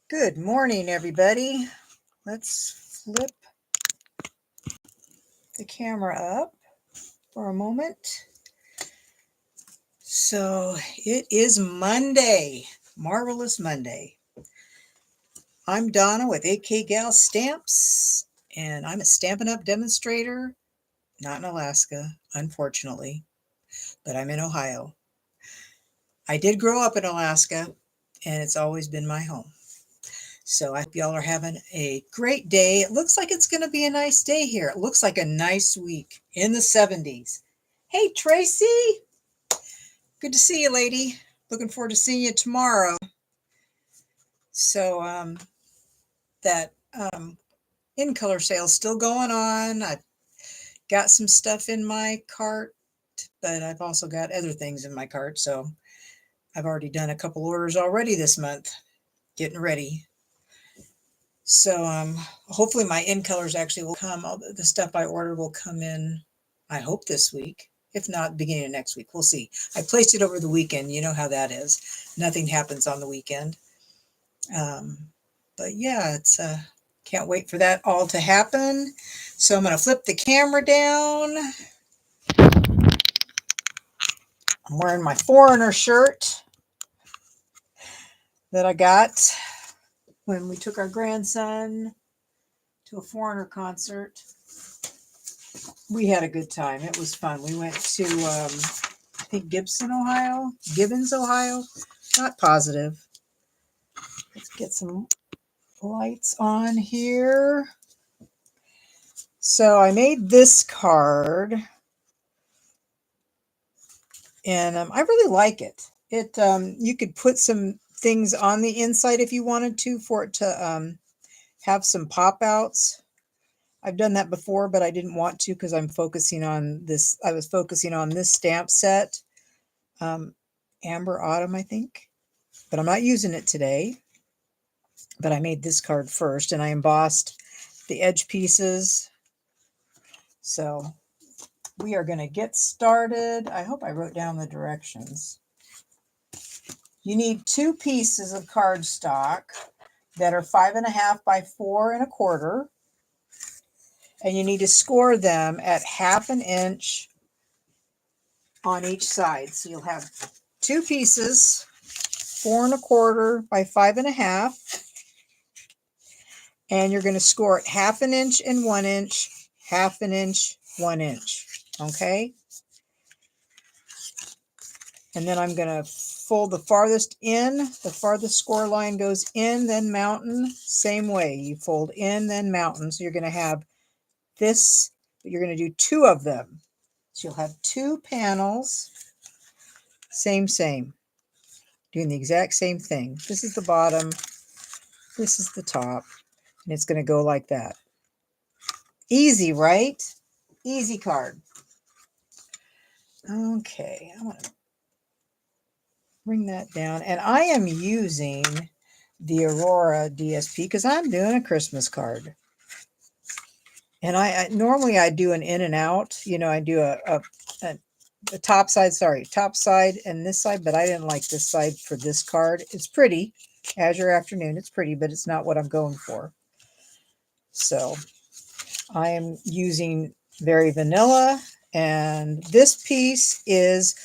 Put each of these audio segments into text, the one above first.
Good morning, everybody. Let's flip the camera up for a moment. So it is Monday, marvelous Monday. I'm Donna with 8K Gal Stamps, and I'm a Stampin' Up demonstrator, not in Alaska, unfortunately, but I'm in Ohio. I did grow up in Alaska, and it's always been my home. So I hope y'all are having a great day. It looks like it's going to be a nice day here. It looks like a nice week in the 70s. Hey, Tracy. Good to see you, lady. Looking forward to seeing you tomorrow. So that in color sale is still going on. I've got some stuff in my cart, but I've also got other things in my cart. So I've already done a couple orders already this month, getting ready. So hopefully my in colors actually will come. All the stuff I ordered will come in, I hope, this week. If not, beginning of next week. We'll see. I placed it over the weekend. You know how that is. Nothing happens on the weekend. But yeah, it's can't wait for that all to happen. So I'm going to flip the camera down. I'm wearing my foreigner shirt that I got when we took our grandson to a foreigner concert. We had a good time. It was fun. We went to, I think, Gibbons, Ohio. Not positive. Let's get some lights on here. So I made this card, and I really like it. You could put some things on the inside if you wanted to for it to have some pop outs. I've done that before, but I didn't want to because I'm focusing on this. I was focusing on this stamp set, Amber Autumn, I think, but I'm not using it today. But I made this card first, and I embossed the edge pieces. So we are going to get started. I hope I wrote down the directions. You need 2 pieces of cardstock that are 5.5 by 4.25. And you need to score them at 1/2 inch on each side. So you'll have 2 pieces, 4.25 by 5.5. And you're going to score it 1/2 inch and 1 inch, 1/2 inch, 1 inch. Okay? And then I'm going to fold the farthest in. The farthest score line goes in, then mountain. Same way. You fold in, then mountain. So you're going to have this, but you're going to do 2 of them. So you'll have 2 panels. Same. Doing the exact same thing. This is the bottom. This is the top. And it's going to go like that. Easy, right? Easy card. Okay. I want to bring that down. And I am using the Aurora DSP because I'm doing a Christmas card. And I normally I do an in and out. You know, I do a top side and this side, but I didn't like this side for this card. It's pretty. Azure Afternoon, it's pretty, but it's not what I'm going for. So I am using very vanilla, and this piece is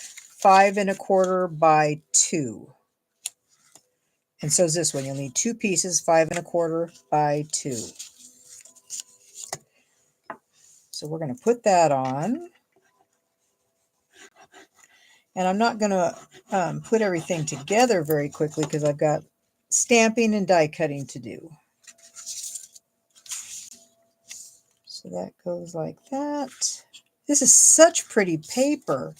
5.25 by 2. And so is this one. You'll need 2 pieces, 5.25 by 2. So we're going to put that on. And I'm not going to put everything together very quickly because I've got stamping and die cutting to do. So that goes like that. This is such pretty paper.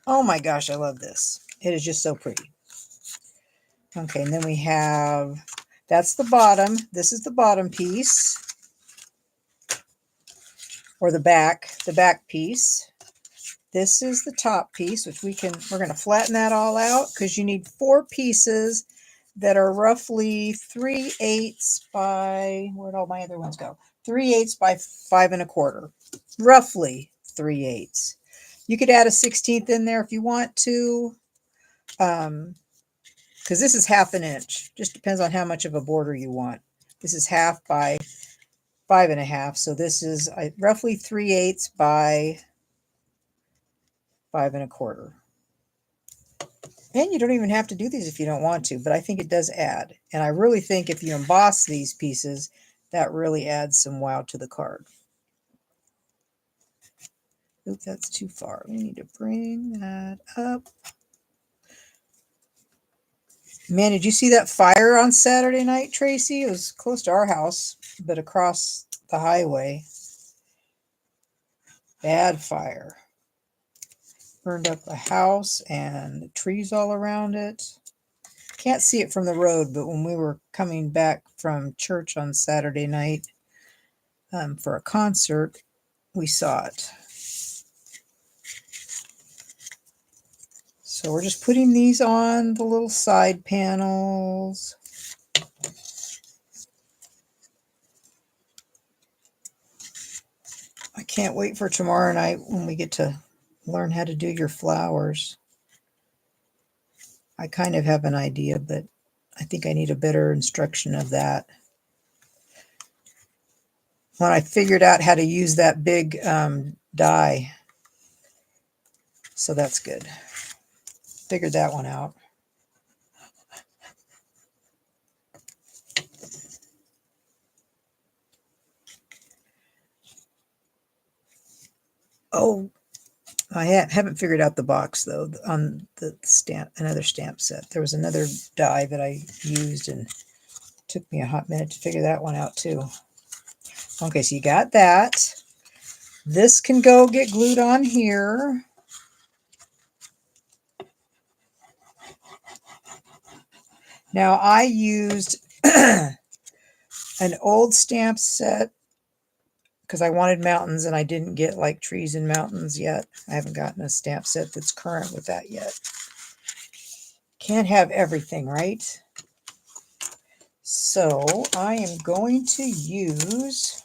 Oh my gosh, I love this. It is just so pretty. Okay, and then we have, that's the bottom. This is the bottom piece. Or the back piece. This is the top piece, which we're going to flatten that all out because you need 4 pieces that are roughly 3/8 by, where'd all my other ones go? 3/8 by 5.25. Roughly 3/8. You could add a 16th in there if you want to. because this is 1/2 inch. Just depends on how much of a border you want. This is 1/2 by 5 1/2. So this is roughly 3/8 by 5 1/4. And you don't even have to do these if you don't want to, but I think it does add. And I really think if you emboss these pieces, that really adds some wow to the card. Oop, that's too far. We need to bring that up. Man, did you see that fire on Saturday night, Tracy? It was close to our house, but across the highway. Bad fire. Burned up a house and trees all around it. Can't see it from the road, but when we were coming back from church on Saturday night for a concert, we saw it. So we're just putting these on the little side panels. I can't wait for tomorrow night when we get to learn how to do your flowers. I kind of have an idea, but I think I need a better instruction of that. When I figured out how to use that big die, so that's good. Figured that one out. Oh, I haven't figured out the box though on the stamp, another stamp set. There was another die that I used and it took me a hot minute to figure that one out too. Okay, so you got that. This can go get glued on here. Now I used an old stamp set because I wanted mountains and I didn't get like trees and mountains yet. I haven't gotten a stamp set that's current with that yet. Can't have everything, right? So I am going to use,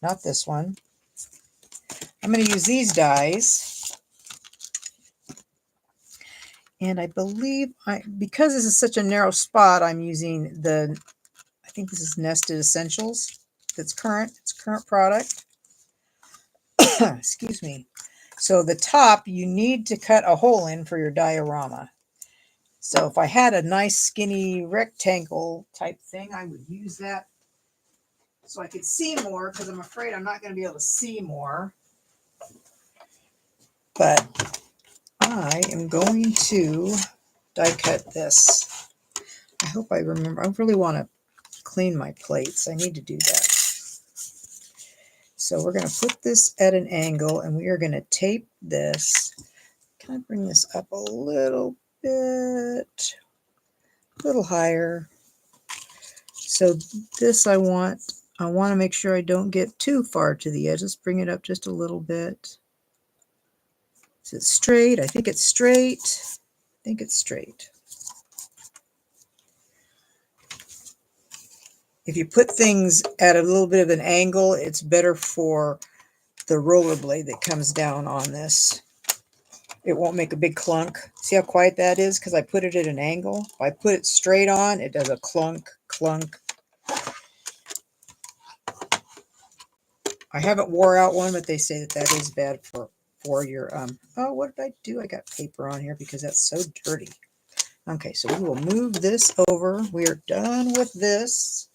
not this one, I'm going to use these dies. And I believe, because this is such a narrow spot, I'm using I think this is Nested Essentials. That's current. It's current product. Excuse me. So the top, you need to cut a hole in for your diorama. So if I had a nice skinny rectangle type thing, I would use that so I could see more, because I'm afraid I'm not going to be able to see more. But I am going to die cut this. I hope I remember. I really want to clean my plates. I need to do that. So we're going to put this at an angle and we are going to tape this. Can I bring this up a little bit? A little higher. So this I want to make sure I don't get too far to the edge. Let's bring it up just a little bit. Is it straight? I think it's straight. I think it's straight. If you put things at a little bit of an angle, it's better for the roller blade that comes down on this. It won't make a big clunk. See how quiet that is? Because I put it at an angle. If I put it straight on, it does a clunk, clunk. I haven't wore out one, but they say that that is bad for your, oh, what did I do? I got paper on here because that's so dirty. Okay, so we will move this over. We are done with this.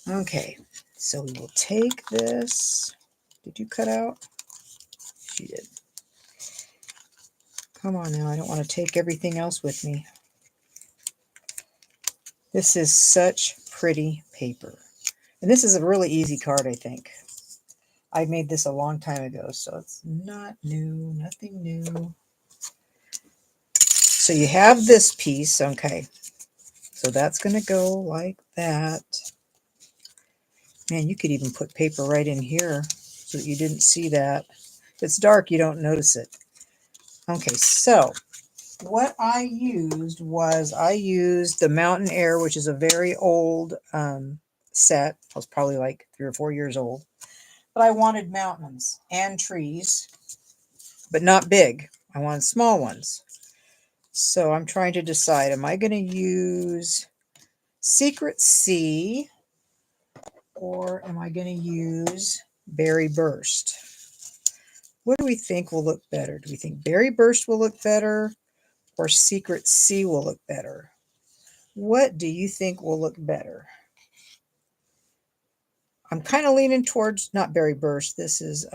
Okay, so we will take this. Did you cut out? She did. Come on now, I don't want to take everything else with me. This is such pretty paper. And this is a really easy card, I think. I made this a long time ago, so it's not new, nothing new. So you have this piece, okay. So that's going to go like that. Man, you could even put paper right in here so that you didn't see that. If it's dark, you don't notice it. Okay, so what I used was the Mountain Air, which is a very old set. I was probably like 3 or 4 years old. But I wanted mountains and trees, but not big. I want small ones. So I'm trying to decide, am I going to use Secret Sea or am I going to use Berry Burst? What do we think will look better? Do we think Berry Burst will look better or Secret Sea will look better? What do you think will look better? I'm kind of leaning towards, not Berry Burst, this is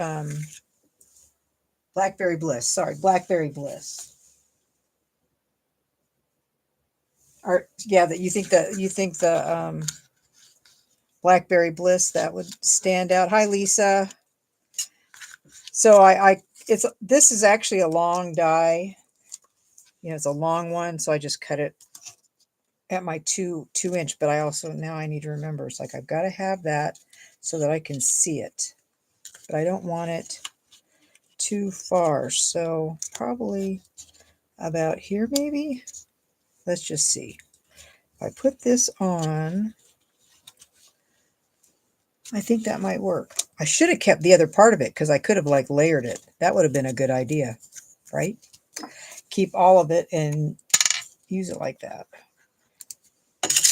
Blackberry Bliss. Sorry, Blackberry Bliss. Or yeah, that you think the Blackberry Bliss that would stand out. Hi, Lisa. So this is actually a long die. You know, it's a long one, so I just cut it at my 2-inch. But I also now I need to remember it's like I've got to have that so that I can see it, but I don't want it too far. So probably about here, maybe. Let's just see. If I put this on, I think that might work. I should have kept the other part of it because I could have like layered it. That would have been a good idea, right? Keep all of it and use it like that.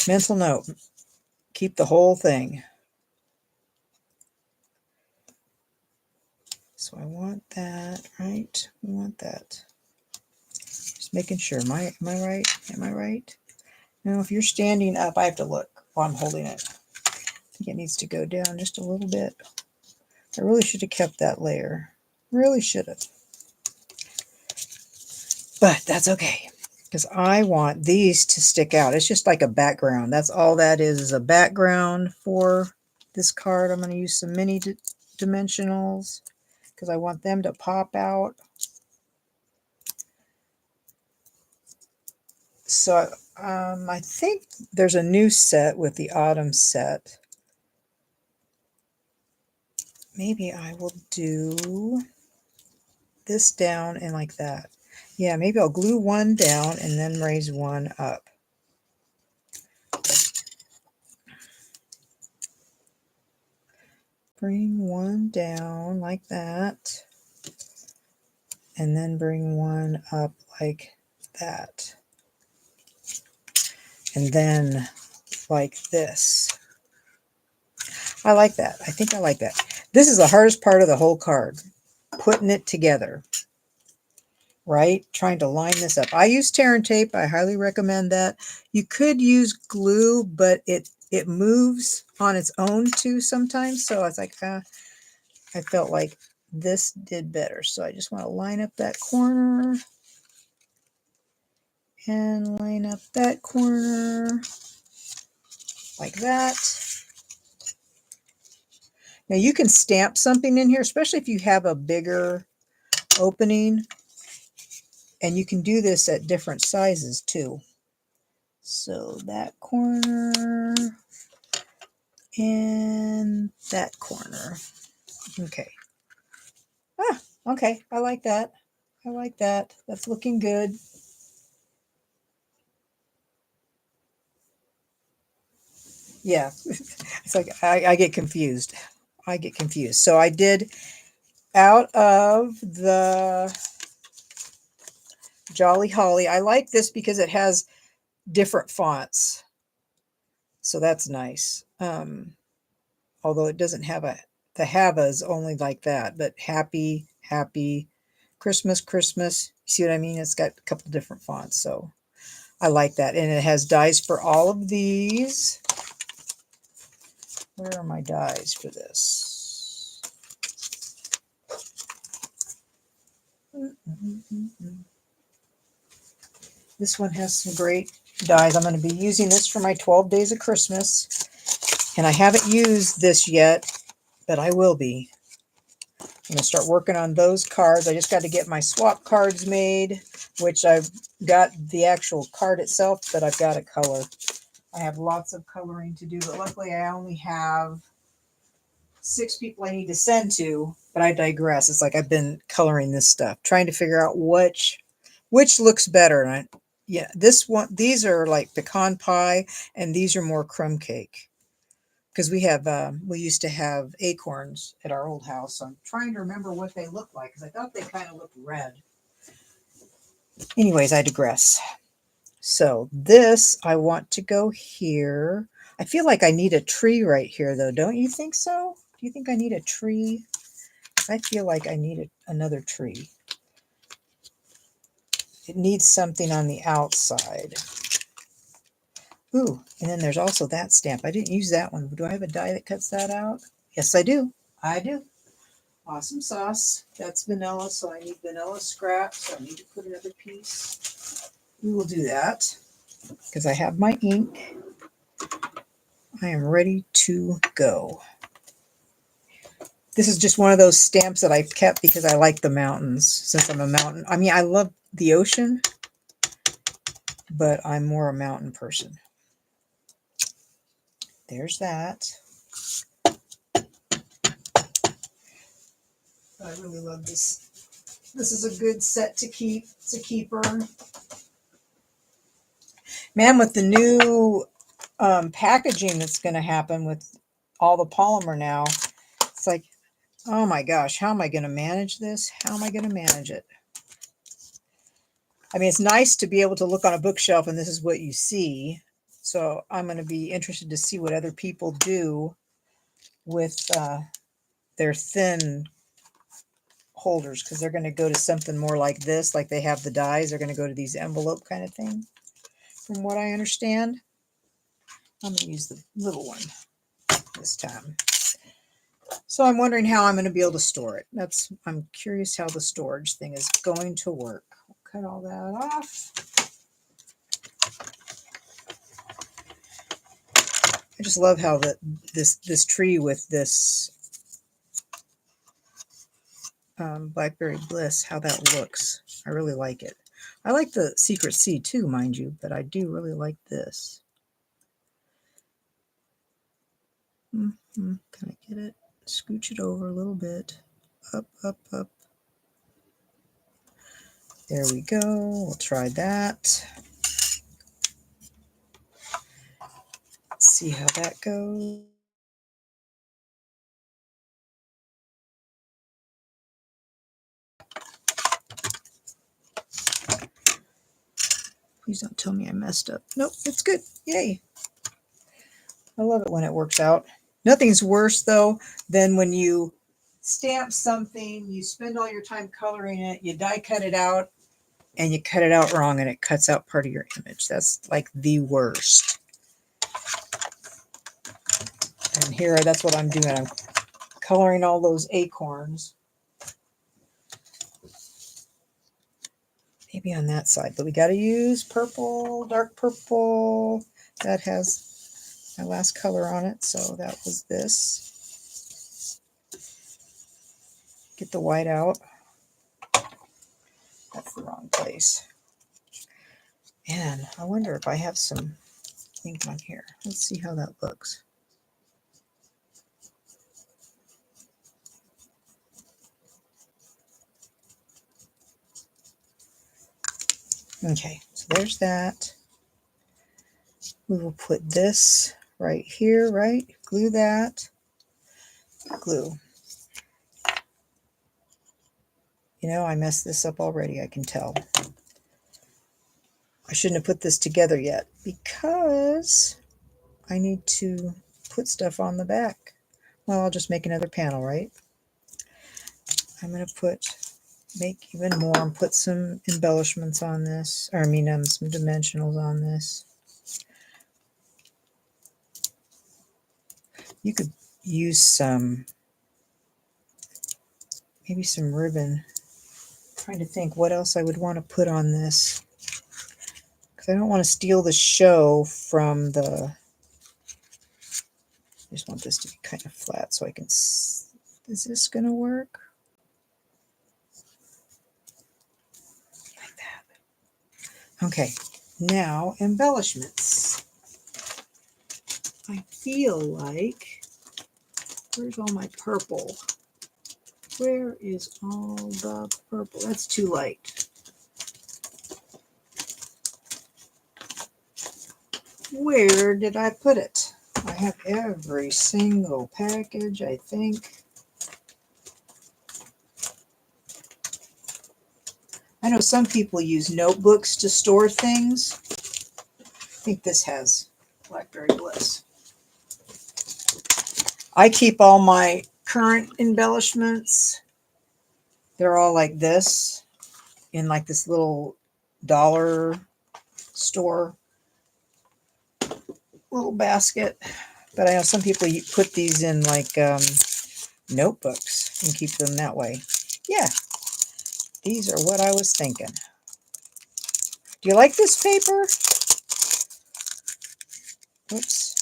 Mental note, keep the whole thing. So I want that, right? We want that. Just making sure. Am I right? Am I right? Now, if you're standing up, I have to look while I'm holding it. I think it needs to go down just a little bit. I really should have kept that layer. Really should have. But that's okay, because I want these to stick out. It's just like a background. That's all that is a background for this card. I'm going to use some mini dimensionals because I want them to pop out. So I think there's a new set with the autumn set. Maybe I will do this down and like that. Yeah, maybe I'll glue one down and then raise one up. Bring one down like that. And then bring one up like that. And then like this. I like that. I think I like that. This is the hardest part of the whole card. Putting it together. Right? Trying to line this up. I use tear and tape. I highly recommend that. You could use glue, but it moves on its own too sometimes. So I was like, I felt like this did better. So I just want to line up that corner and line up that corner like that. Now you can stamp something in here, especially if you have a bigger opening. And you can do this at different sizes too. So that corner and that corner. Okay. Okay. I like that. I like that. That's looking good. Yeah. It's like I get confused. I get confused. So I did out of the Jolly Holly. I like this because it has different fonts. So that's nice. Although it doesn't have the Havas only like that, but happy, happy, Christmas, Christmas. You see what I mean? It's got a couple different fonts. So I like that. And it has dies for all of these. Where are my dies for this? This one has some great dies. I'm going to be using this for my 12 Days of Christmas. And I haven't used this yet, but I will be. I'm going to start working on those cards. I just got to get my swap cards made, which I've got the actual card itself, but I've got to color. I have lots of coloring to do, but luckily I only have 6 people I need to send to, but I digress. It's like I've been coloring this stuff, trying to figure out which looks better. And yeah, these are like pecan pie, and these are more crumb cake. Because we used to have acorns at our old house. So I'm trying to remember what they look like, because I thought they kind of looked red. Anyways, I digress. So this, I want to go here. I feel like I need a tree right here, though. Don't you think so? Do you think I need a tree? I feel like I need another tree. It needs something on the outside. Ooh, and then there's also that stamp. I didn't use that one. Do I have a die that cuts that out? Yes, I do. I do. Awesome sauce. That's vanilla, so I need vanilla scraps. So I need to put another piece. We will do that because I have my ink. I am ready to go. This is just one of those stamps that I kept because I like the mountains, since I'm a mountain. I mean, I love the ocean, but I'm more a mountain person. There's that. I really love this. This is a good set to keep. It's a keeper. Man, with the new packaging that's going to happen with all the polymer now, it's like, oh my gosh, how am I going to manage this? How am I going to manage it? I mean, it's nice to be able to look on a bookshelf and this is what you see. So I'm going to be interested to see what other people do with their thin holders, because they're going to go to something more like this, like they have the dies. They're going to go to these envelope kind of thing, from what I understand. I'm going to use the little one this time. So I'm wondering how I'm going to be able to store it. I'm curious how the storage thing is going to work. I'll cut all that off. I just love how this tree with this Blackberry Bliss, how that looks. I really like it. I like the Secret Sea too, mind you, but I do really like this. Can I get it? Scooch it over a little bit. Up, up, up. There we go. We'll try that. Let's see how that goes. Please don't tell me I messed up. Nope, it's good. Yay. I love it when it works out. Nothing's worse, though, than when you stamp something, you spend all your time coloring it, you die cut it out, and you cut it out wrong, and it cuts out part of your image. That's like the worst. And here, that's what I'm doing. I'm coloring all those acorns. Maybe on that side, but we got to use purple, dark purple. That has my last color on it, so that was this. Get the white out. That's the wrong place. And I wonder if I have some ink on here. Let's see how that looks. Okay, so there's that. We will put this right here, right? Glue that. Glue. You know, I messed this up already, I can tell. I shouldn't have put this together yet because I need to put stuff on the back. Well, I'll just make another panel, right? I'm going to make even more and put some embellishments on this, or I mean some dimensionals on this. You could use maybe some ribbon. I'm trying to think what else I would want to put on this, because I don't want to steal the show from the, I just want this to be kind of flat so I can, is this going to work? Like that. Okay, now embellishments. I feel like, where's all my purple? Where is all the purple? That's too light. Where did I put it? I have every single package, I think. I know some people use notebooks to store things. I think this has Blackberry Bliss. I keep all my current embellishments. They're all like this in like this little dollar store little basket. But I know some people put these in like notebooks and keep them that way. Yeah, these are what I was thinking. Do you like this paper? Oops,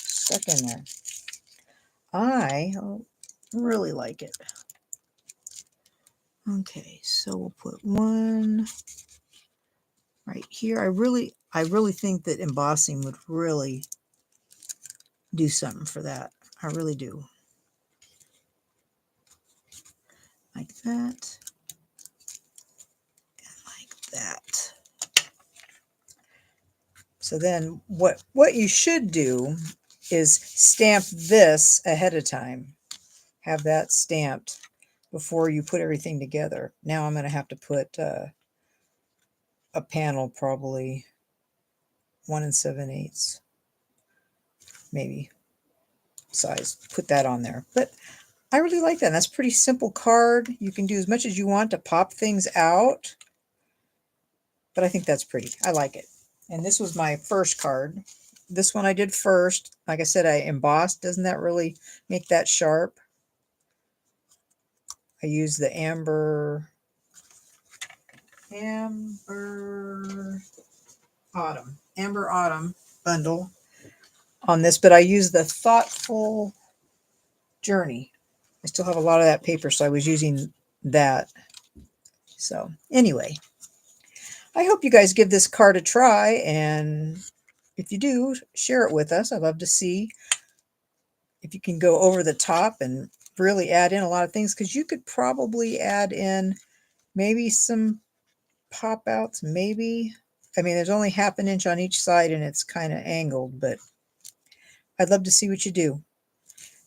stuck in there. I really like it. Okay, so we'll put one right here. I really think that embossing would really do something for that. I really do. Like that. And like that. So then what you should do is stamp this ahead of time. Have that stamped before you put everything together. Now I'm going to have to put a panel, probably 1 7/8 maybe size. Put that on there. But I really like that. And that's a pretty simple card. You can do as much as you want to pop things out. But I think that's pretty. I like it. And this was my first card. This one I did first. Like I said, I embossed. Doesn't that really make that sharp? I used the Amber Autumn bundle on this, but I used the Thoughtful Journey. I still have a lot of that paper, so I was using that. So anyway, I hope you guys give this card a try, and if you do, share it with us. I'd love to see if you can go over the top and really add in a lot of things, because you could probably add in maybe some pop outs, maybe. I mean, there's only 1/2 inch on each side and it's kind of angled, but I'd love to see what you do.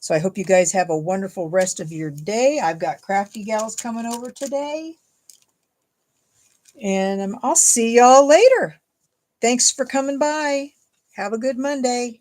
So I hope you guys have a wonderful rest of your day. I've got Crafty Gals coming over today. And I'll see y'all later. Thanks for coming by. Have a good Monday.